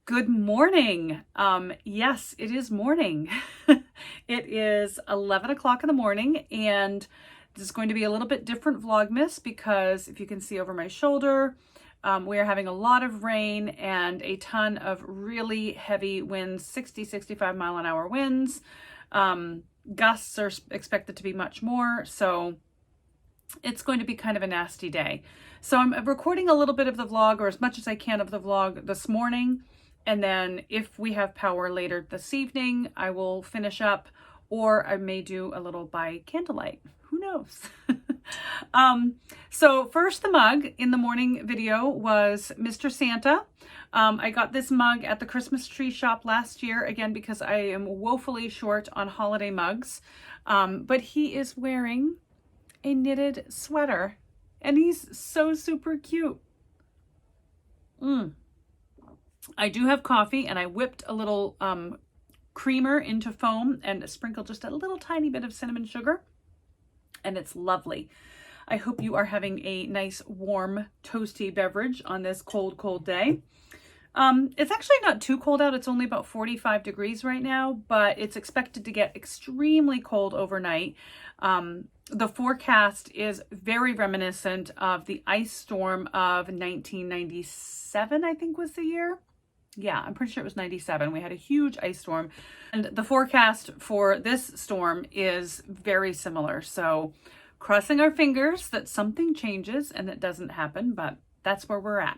Good morning. Yes, it is morning. It is 11 o'clock in the morning, and this is going to be a little bit different Vlogmas because if you can see over my shoulder, we are having a lot of rain and a ton of really heavy winds, 65 mile an hour winds. Gusts are expected to be much more, so it's going to be kind of a nasty day. So I'm recording a little bit of the vlog, or as much as I can of the vlog this morning. And then if we have power later this evening, I will finish up, or I may do a little by candlelight. Who knows? So first, the mug in the morning video was Mr. Santa. I got this mug at the Christmas tree shop last year, again, because I am woefully short on holiday mugs. But he is wearing a knitted sweater, and he's so super cute. I do have coffee, and I whipped a little creamer into foam and sprinkled just a little tiny bit of cinnamon sugar, and it's lovely. I hope you are having a nice warm toasty beverage on this cold day. It's actually not too cold out. It's only about 45 degrees right now, but it's expected to get extremely cold overnight. The forecast is very reminiscent of the ice storm of 1997, I think was the year. Yeah, I'm pretty sure it was 97. We had a huge ice storm, and the forecast for this storm is very similar. So crossing our fingers that something changes and that doesn't happen, but that's where we're at.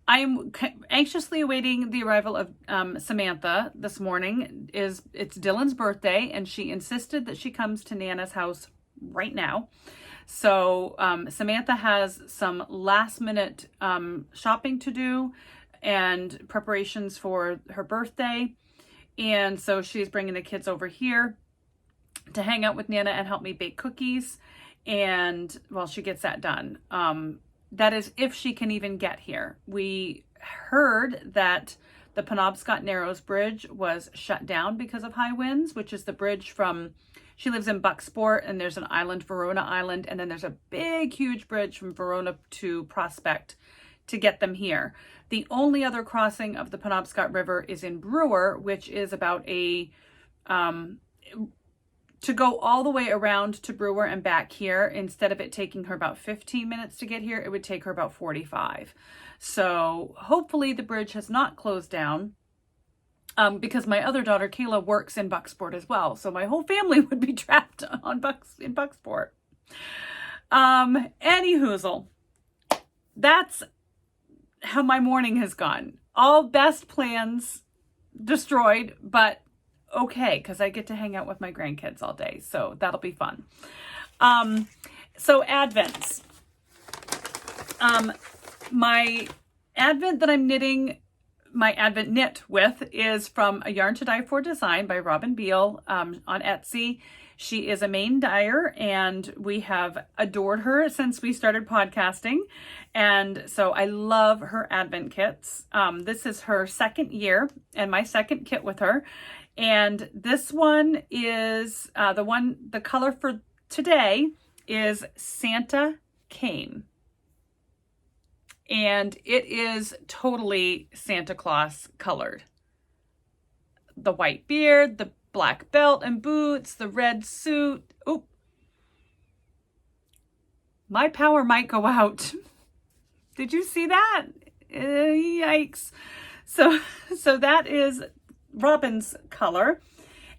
I am anxiously awaiting the arrival of Samantha this morning. It's Dylan's birthday, and she insisted that she comes to Nana's house right now. So Samantha has some last minute shopping to do and preparations for her birthday. And so she's bringing the kids over here to hang out with Nana and help me bake cookies. And while she gets that done, that is if she can even get here. We heard that the Penobscot Narrows Bridge was shut down because of high winds, which is the bridge from, she lives in Bucksport, and there's an island, Verona Island, and then there's a big, huge bridge from Verona to Prospect to get them here. The only other crossing of the Penobscot River is in Brewer, which is about to go all the way around to Brewer and back here. Instead of it taking her about 15 minutes to get here, it would take her about 45. So hopefully the bridge has not closed down, because my other daughter, Kayla, works in Bucksport as well. So my whole family would be trapped in Bucksport. Any hoozle. That's how my morning has gone. All best plans destroyed, but okay, because I get to hang out with my grandkids all day, so that'll be fun. So Advents. My Advent that I'm knitting, my Advent knit with, is from A Yarn to Die For Design by Robin Beale on Etsy. She is a Maine dyer, and we have adored her since we started podcasting. And so I love her Advent kits. This is her second year and my second kit with her. And this one is the color for today is Santa Came. And it is totally Santa Claus colored. The white beard, the black belt and boots, the red suit. Oh, my power might go out. Did you see that? Yikes. So that is Robin's color.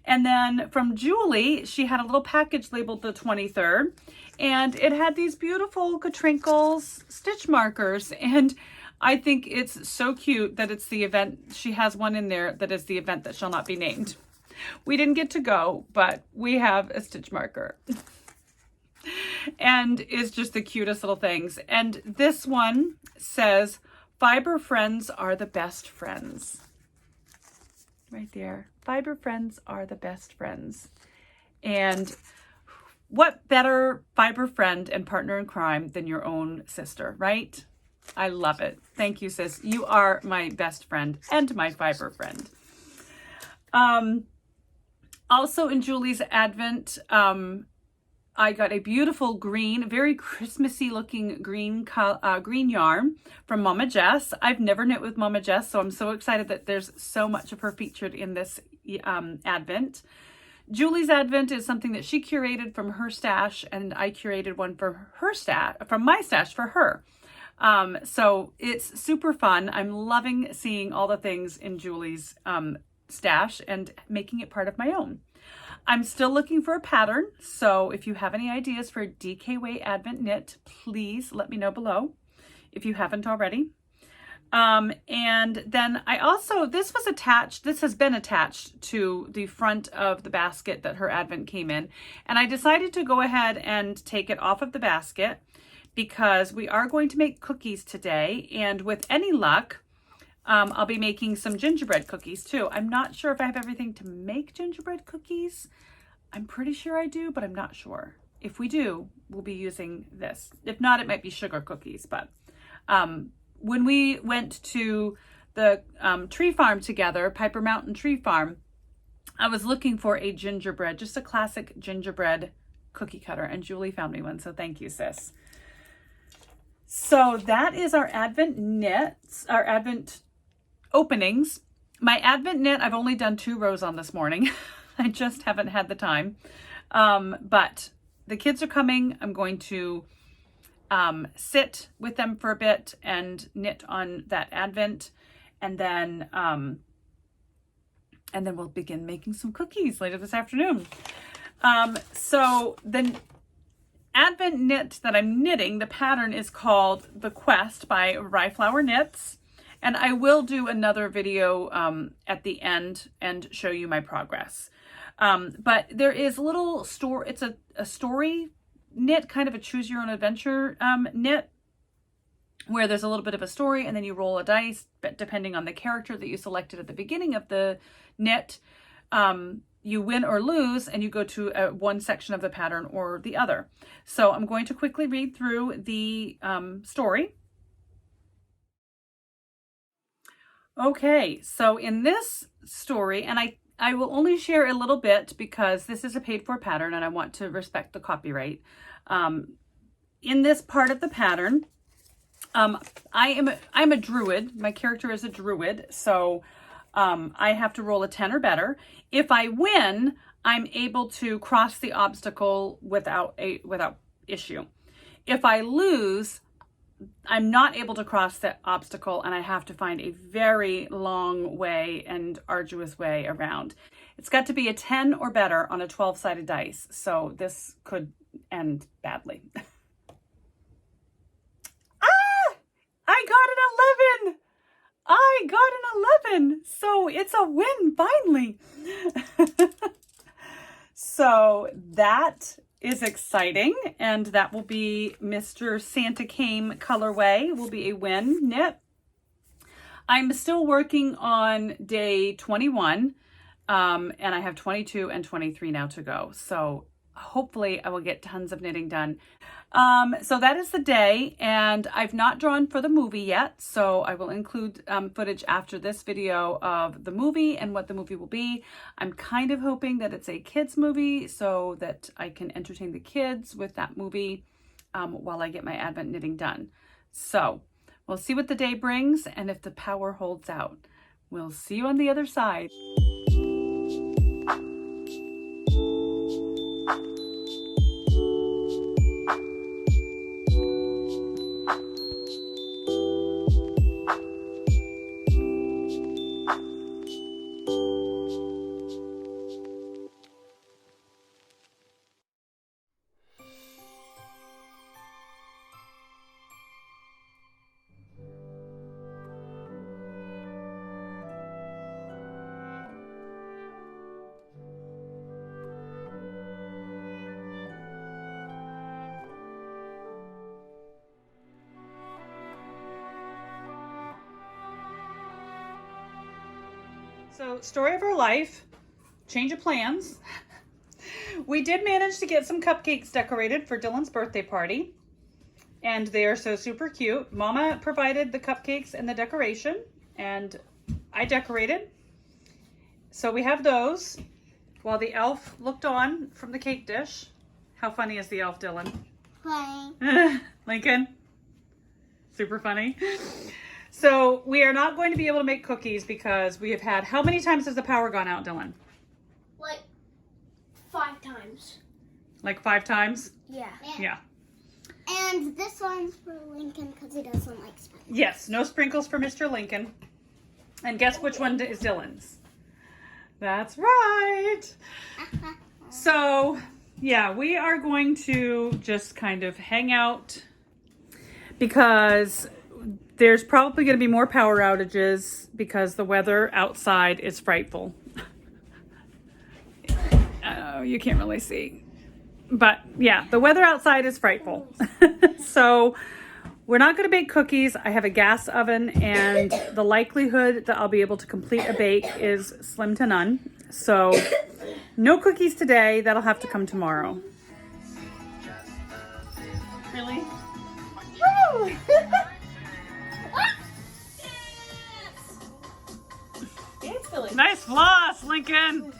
And then from Julie, she had a little package labeled the 23rd, and it had these beautiful Katrinkles stitch markers. And I think it's so cute that it's the event. She has one in there that is the event that shall not be named. We didn't get to go, but we have a stitch marker. And it's just the cutest little things. And this one says, "Fiber friends are the best friends." Right there. Fiber friends are the best friends. And what better fiber friend and partner in crime than your own sister, right? I love it. Thank you, sis. You are my best friend and my fiber friend. Also in Julie's Advent, I got a beautiful green, very Christmassy looking green yarn from Mama Jess. I've never knit with Mama Jess, so I'm so excited that there's so much of her featured in this Advent. Julie's Advent is something that she curated from her stash, and I curated one for her stash, from my stash for her. So it's super fun. I'm loving seeing all the things in Julie's stash and making it part of my own. I'm still looking for a pattern, so if you have any ideas for a DK Advent knit, please let me know below if you haven't already. And then I also, this has been attached to the front of the basket that her Advent came in, and I decided to go ahead and take it off of the basket because we are going to make cookies today, and with any luck, I'll be making some gingerbread cookies too. I'm not sure if I have everything to make gingerbread cookies. I'm pretty sure I do, but I'm not sure. If we do, we'll be using this. If not, it might be sugar cookies. But when we went to the tree farm together, Piper Mountain Tree Farm, I was looking for a gingerbread, just a classic gingerbread cookie cutter, and Julie found me one, so thank you, sis. So that is our Advent knits, our Advent openings. My Advent knit, I've only done 2 rows on this morning. I just haven't had the time. But the kids are coming. I'm going to sit with them for a bit and knit on that Advent, and then we'll begin making some cookies later this afternoon. So the Advent knit that I'm knitting, the pattern is called The Quest by rhyFlower Knits. And I will do another video at the end and show you my progress. But there is a little story, it's a story knit, kind of a choose your own adventure knit, where there's a little bit of a story and then you roll a dice, but depending on the character that you selected at the beginning of the knit, you win or lose, and you go to one section of the pattern or the other. So I'm going to quickly read through the story. Okay, so in this story, and I will only share a little bit because this is a paid for pattern and I want to respect the copyright. In this part of the pattern, I'm a druid. My character is a druid, so I have to roll a 10 or better. If I win, I'm able to cross the obstacle without issue. If I lose, I'm not able to cross that obstacle, and I have to find a very long way and arduous way around. It's got to be a 10 or better on a 12-sided dice, so this could end badly. I got an 11! I got an 11! So it's a win, finally! So that is exciting, and that will be Mr. Santa Came colorway, will be a win knit. I'm still working on day 21, and I have 22 and 23 now to go. So hopefully I will get tons of knitting done. So that is the day, and I've not drawn for the movie yet, so I will include footage after this video of the movie and what the movie will be. I'm kind of hoping that it's a kids movie so that I can entertain the kids with that movie while I get my Advent knitting done. So we'll see what the day brings, and if the power holds out. We'll see you on the other side. So, story of our life, change of plans. We did manage to get some cupcakes decorated for Dylan's birthday party, and they are so super cute. Mama provided the cupcakes and the decoration, and I decorated. So we have those while the elf looked on from the cake dish. How funny is the elf, Dylan? Funny. Lincoln? Super funny. So we are not going to be able to make cookies because we have had, how many times has the power gone out, Dylan? Like 5 times. Like 5 times? Yeah. Yeah. And this one's for Lincoln because he doesn't like sprinkles. Yes, no sprinkles for Mr. Lincoln. And guess which one is Dylan's? That's right. So, yeah, we are going to just kind of hang out because there's probably going to be more power outages because the weather outside is frightful. You can't really see. But yeah, the weather outside is frightful. So we're not going to bake cookies. I have a gas oven and the likelihood that I'll be able to complete a bake is slim to none. So no cookies today. That'll have to come tomorrow. Really? Woo! Nice floss, Lincoln.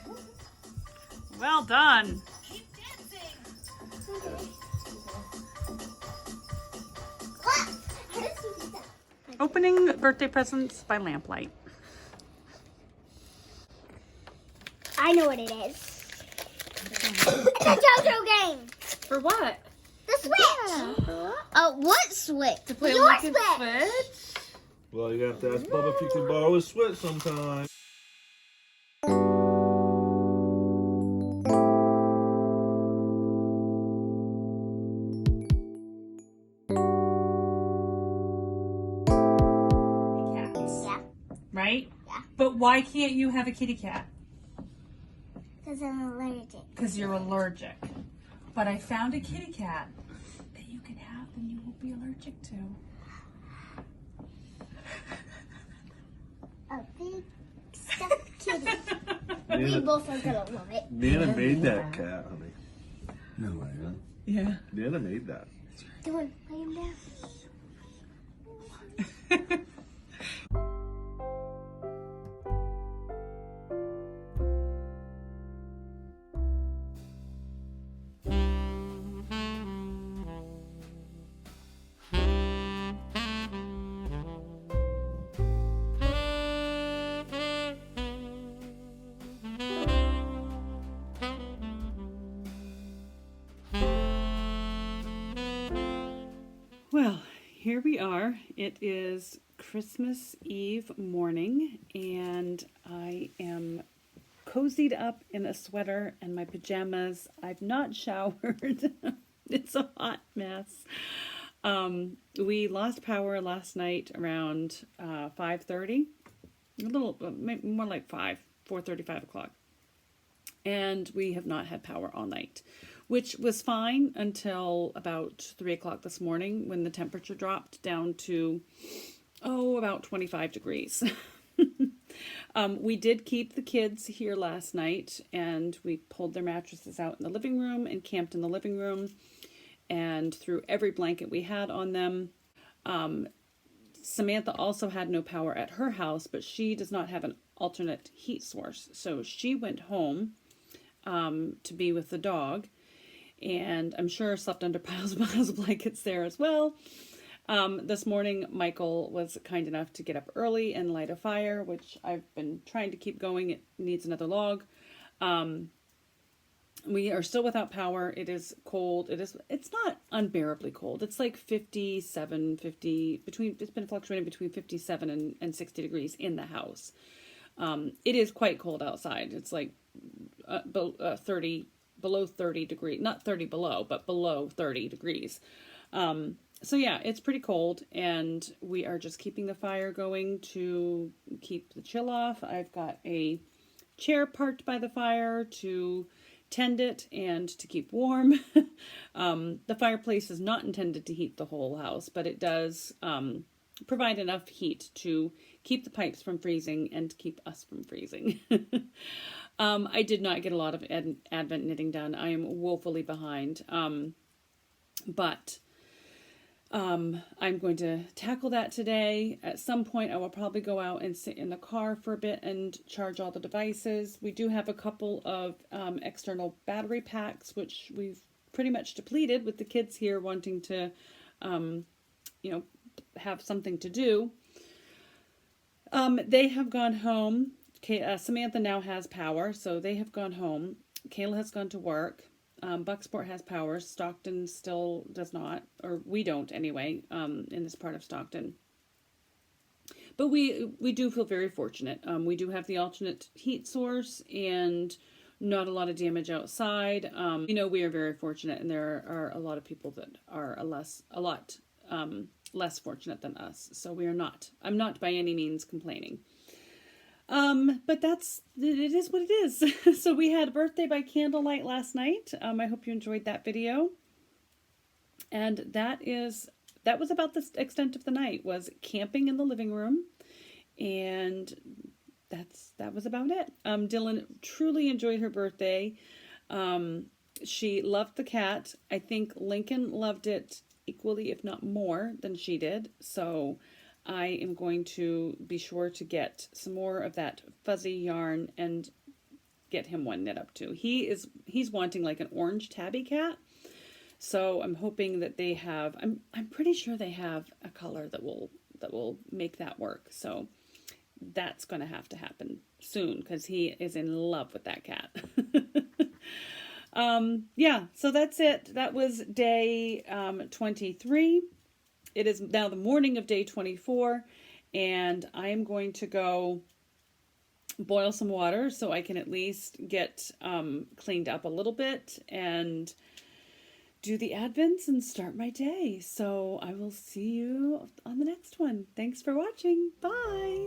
Well done. Opening birthday presents by lamplight. I know what it is. It's a JoJo game. For what? The Switch. What Switch? To play Your Lincoln's Switch. Switch? Well, you have to ask Bubba if you can borrow his Switch sometime. Yeah. Right? Yeah. But why can't you have a kitty cat? Because I'm allergic. Because you're allergic. But I found a kitty cat that you can have and you won't be allergic to. A big stuffed kitty. We both are gonna love it. Nana made that cat, honey. No way, huh? Yeah. Nana made that. Dylan, lay him down. Well, here we are. It is Christmas Eve morning, and I am cozied up in a sweater and my pajamas. I've not showered. It's a hot mess. We lost power last night around 5:30, a little more like 4:30, 5 o'clock. And we have not had power all night, which was fine until about 3 o'clock this morning when the temperature dropped down to, about 25 degrees. We did keep the kids here last night, and we pulled their mattresses out in the living room and camped in the living room and threw every blanket we had on them. Samantha also had no power at her house, but she does not have an alternate heat source. So she went home to be with the dog, and I'm sure slept under piles and piles of blankets there as well. This morning, Michael was kind enough to get up early and light a fire, which I've been trying to keep going. It needs another log. We are still without power. It is cold. It's not unbearably cold. It's like 57, 50, it's been fluctuating between 57 and 60 degrees in the house. It is quite cold outside. It's like below 30 degrees, not 30 below, but below 30 degrees. So yeah, it's pretty cold, and we are just keeping the fire going to keep the chill off. I've got a chair parked by the fire to tend it and to keep warm. The fireplace is not intended to heat the whole house, but it does provide enough heat to keep the pipes from freezing and to keep us from freezing. I did not get a lot of Advent knitting done. I am woefully behind. But I'm going to tackle that today. At some point, I will probably go out and sit in the car for a bit and charge all the devices. We do have a couple of external battery packs, which we've pretty much depleted with the kids here wanting to, you know, have something to do. They have gone home. Samantha now has power, so they have gone home. Kayla has gone to work. Bucksport has power. Stockton still does not, or we don't anyway, in this part of Stockton. But we do feel very fortunate. We do have the alternate heat source and not a lot of damage outside. You know, we are very fortunate, and there are a lot of people that are a lot less fortunate than us. So we are not. I'm not by any means complaining. But it is what it is. So we had a birthday by candlelight last night. I hope you enjoyed that video. And that was about the extent of the night, was camping in the living room. And that was about it. Dylan truly enjoyed her birthday. She loved the cat. I think Lincoln loved it equally, if not more, than she did. So I am going to be sure to get some more of that fuzzy yarn and get him one knit up too. He's wanting like an orange tabby cat. So I'm hoping that they have, I'm pretty sure they have a color that will make that work. So that's going to have to happen soon because he is in love with that cat. Yeah, so that's it. That was day 23. It is now the morning of day 24, and I am going to go boil some water so I can at least get cleaned up a little bit and do the Advents and start my day. So I will see you on the next one. Thanks for watching. Bye.